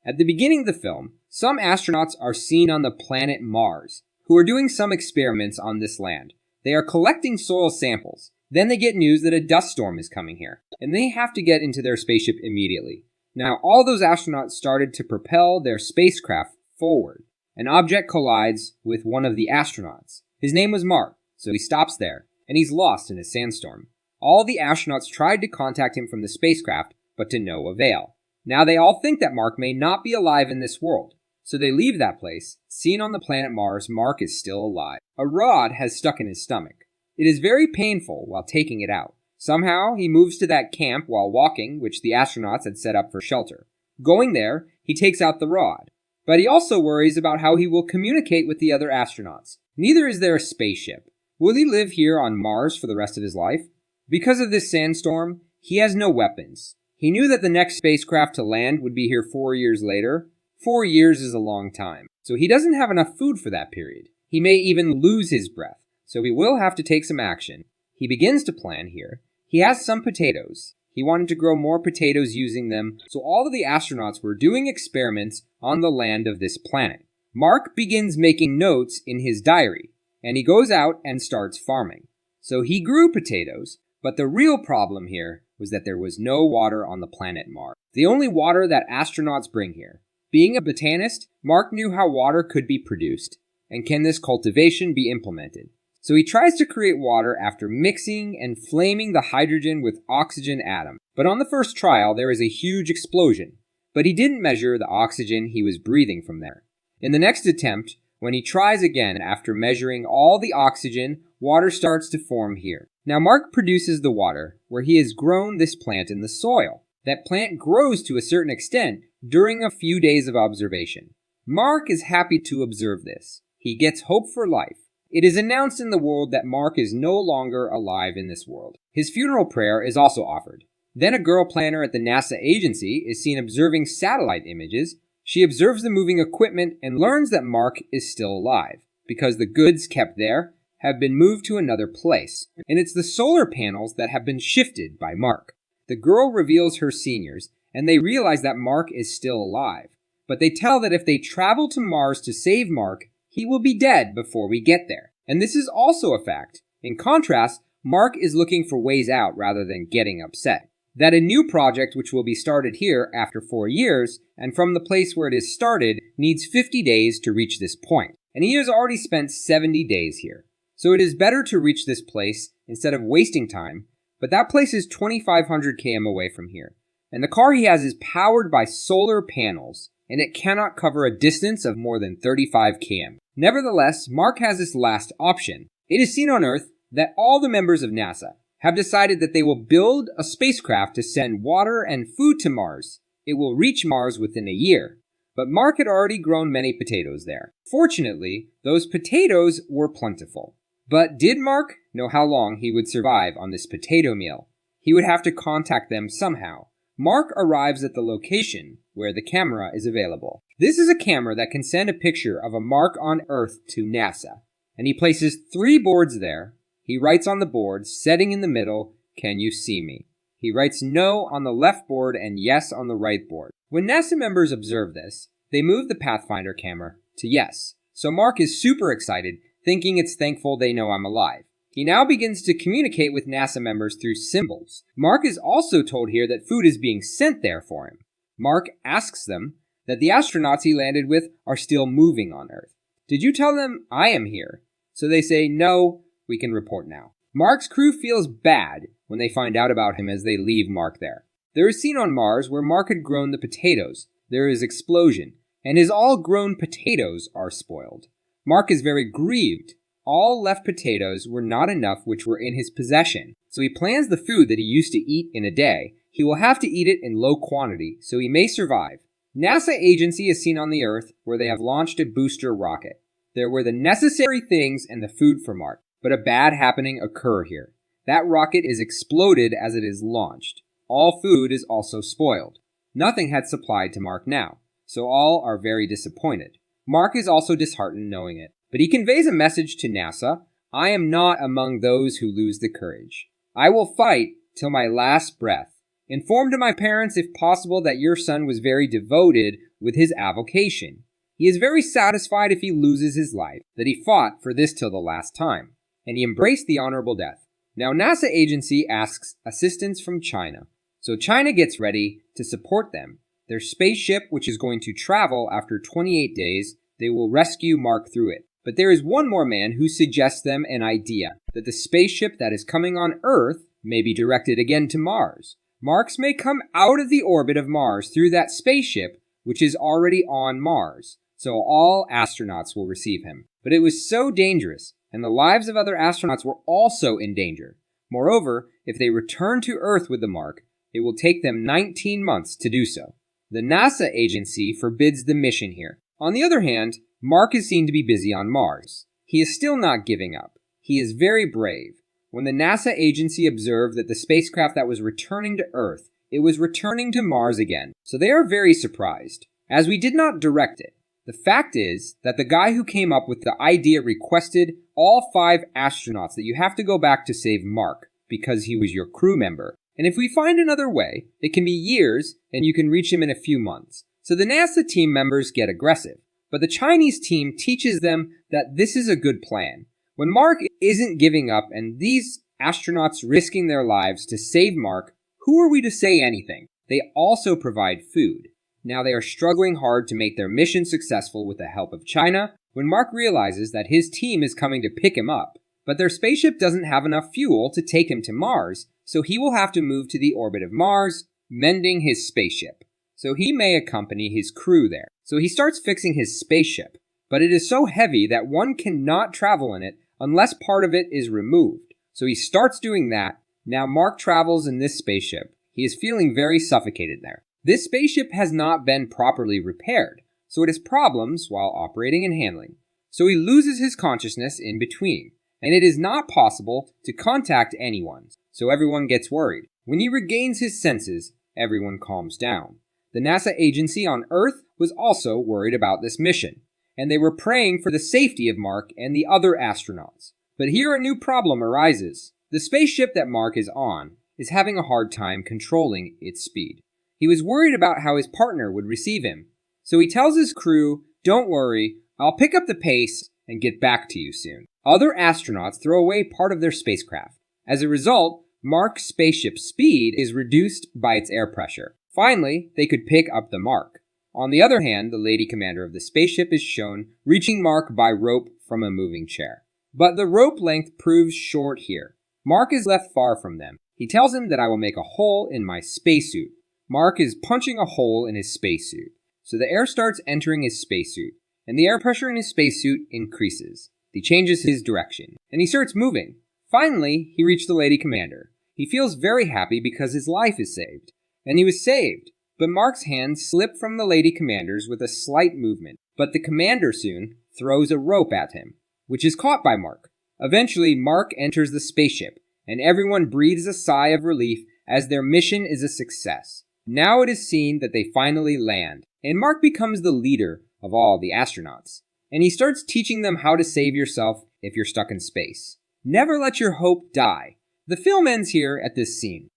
At the beginning of the film, some astronauts are seen on the planet Mars, who are doing some experiments on this land. They are collecting soil samples. Then they get news that a dust storm is coming here, and they have to get into their spaceship immediately. Now, all those astronauts started to propel their spacecraft forward. An object collides with one of the astronauts. His name was Mark, so he stops there, and he's lost in a sandstorm. All the astronauts tried to contact him from the spacecraft, but to no avail. Now they all think that Mark may not be alive in this world, so they leave that place. Seen on the planet Mars, Mark is still alive. A rod has stuck in his stomach. It is very painful while taking it out. Somehow, he moves to that camp while walking, which the astronauts had set up for shelter. Going there, he takes out the rod. But he also worries about how he will communicate with the other astronauts. Neither is there a spaceship. Will he live here on Mars for the rest of his life? Because of this sandstorm, he has no weapons. He knew that the next spacecraft to land would be here 4 years later. 4 years is a long time, so he doesn't have enough food for that period. He may even lose his breath, so he will have to take some action. He begins to plan here. He has some potatoes. He wanted to grow more potatoes using them, so all of the astronauts were doing experiments on the land of this planet. Mark begins making notes in his diary, and he goes out and starts farming. So he grew potatoes, but the real problem here was that there was no water on the planet Mars. The only water that astronauts bring here. Being a botanist, Mark knew how water could be produced, and can this cultivation be implemented. So he tries to create water after mixing and flaming the hydrogen with oxygen atom. But on the first trial, there is a huge explosion. But he didn't measure the oxygen he was breathing from there. In the next attempt, when he tries again after measuring all the oxygen, water starts to form here. Now Mark produces the water where he has grown this plant in the soil. That plant grows to a certain extent during a few days of observation. Mark is happy to observe this. He gets hope for life. It is announced in the world that Mark is no longer alive in this world. His funeral prayer is also offered. Then a girl planner at the NASA agency is seen observing satellite images. She observes the moving equipment and learns that Mark is still alive, because the goods kept there have been moved to another place, and it's the solar panels that have been shifted by Mark. The girl reveals her seniors, and they realize that Mark is still alive, but they tell that if they travel to Mars to save Mark, he will be dead before we get there. And this is also a fact. In contrast, Mark is looking for ways out rather than getting upset. That a new project which will be started here after 4 years, and from the place where it is started, needs 50 days to reach this point. And he has already spent 70 days here. So it is better to reach this place instead of wasting time, but that place is 2,500 km away from here. And the car he has is powered by solar panels, and it cannot cover a distance of more than 35 km. Nevertheless, Mark has this last option. It is seen on Earth that all the members of NASA have decided that they will build a spacecraft to send water and food to Mars. It will reach Mars within a year. But Mark had already grown many potatoes there. Fortunately, those potatoes were plentiful. But did Mark know how long he would survive on this potato meal? He would have to contact them somehow. Mark arrives at the location where the camera is available. This is a camera that can send a picture of a mark on Earth to NASA. And he places 3 boards there. He writes on the board, setting in the middle, "Can you see me?" He writes no on the left board and yes on the right board. When NASA members observe this, they move the Pathfinder camera to yes. So Mark is super excited, thinking it's thankful they know I'm alive. He now begins to communicate with NASA members through symbols. Mark is also told here that food is being sent there for him. Mark asks them that the astronauts he landed with are still moving on Earth. "Did you tell them I am here?" So they say, "No, we can report now." Mark's crew feels bad when they find out about him as they leave Mark there. There is a scene on Mars where Mark had grown the potatoes. There is explosion, and his all-grown potatoes are spoiled. Mark is very grieved. All left potatoes were not enough which were in his possession, so he plans the food that he used to eat in a day. He will have to eat it in low quantity, so he may survive. NASA agency is seen on the Earth where they have launched a booster rocket. There were the necessary things and the food for Mark, but a bad happening occur here. That rocket is exploded as it is launched. All food is also spoiled. Nothing had supplied to Mark now, so all are very disappointed. Mark is also disheartened knowing it, but he conveys a message to NASA: "I am not among those who lose the courage. I will fight till my last breath. Inform to my parents if possible that your son was very devoted with his avocation. He is very satisfied if he loses his life, that he fought for this till the last time, and he embraced the honorable death. Now NASA agency asks assistance from China, so China gets ready to support them. Their spaceship, which is going to travel after 28 days, they will rescue Mark through it. But there is one more man who suggests them an idea, that the spaceship that is coming on Earth may be directed again to Mars. Marks may come out of the orbit of Mars through that spaceship, which is already on Mars, so all astronauts will receive him. But it was so dangerous, and the lives of other astronauts were also in danger. Moreover, if they return to Earth with the Mark, it will take them 19 months to do so. The NASA agency forbids the mission here. On the other hand, Mark is seen to be busy on Mars. He is still not giving up. He is very brave. When the NASA agency observed that the spacecraft that was returning to Earth, it was returning to Mars again. So they are very surprised, as we did not direct it. The fact is that the guy who came up with the idea requested all 5 astronauts that you have to go back to save Mark, because he was your crew member. And if we find another way, it can be years, and you can reach him in a few months. So the NASA team members get aggressive. But the Chinese team teaches them that this is a good plan. When Mark isn't giving up and these astronauts risking their lives to save Mark, who are we to say anything? They also provide food. Now they are struggling hard to make their mission successful with the help of China when Mark realizes that his team is coming to pick him up. But their spaceship doesn't have enough fuel to take him to Mars, so he will have to move to the orbit of Mars, mending his spaceship. So he may accompany his crew there. So he starts fixing his spaceship, but it is so heavy that one cannot travel in it unless part of it is removed. So he starts doing that. Now Mark travels in this spaceship. He is feeling very suffocated there. This spaceship has not been properly repaired, so it has problems while operating and handling. So he loses his consciousness in between, and it is not possible to contact anyone, so everyone gets worried. When he regains his senses, everyone calms down. The NASA agency on Earth was also worried about this mission, and they were praying for the safety of Mark and the other astronauts. But here a new problem arises. The spaceship that Mark is on is having a hard time controlling its speed. He was worried about how his partner would receive him, so he tells his crew, "Don't worry, I'll pick up the pace and get back to you soon." Other astronauts throw away part of their spacecraft. As a result, Mark's spaceship's speed is reduced by its air pressure. Finally, they could pick up the Mark. On the other hand, the lady commander of the spaceship is shown reaching Mark by rope from a moving chair. But the rope length proves short here. Mark is left far from them. He tells him that I will make a hole in my spacesuit. Mark is punching a hole in his spacesuit. So the air starts entering his spacesuit, and the air pressure in his spacesuit increases. He changes his direction, and he starts moving. Finally, he reached the lady commander. He feels very happy because his life is saved. And he was saved. But Mark's hands slip from the lady commander's with a slight movement. But the commander soon throws a rope at him, which is caught by Mark. Eventually, Mark enters the spaceship, and everyone breathes a sigh of relief as their mission is a success. Now it is seen that they finally land, and Mark becomes the leader of all the astronauts. And he starts teaching them how to save yourself if you're stuck in space. Never let your hope die. The film ends here at this scene.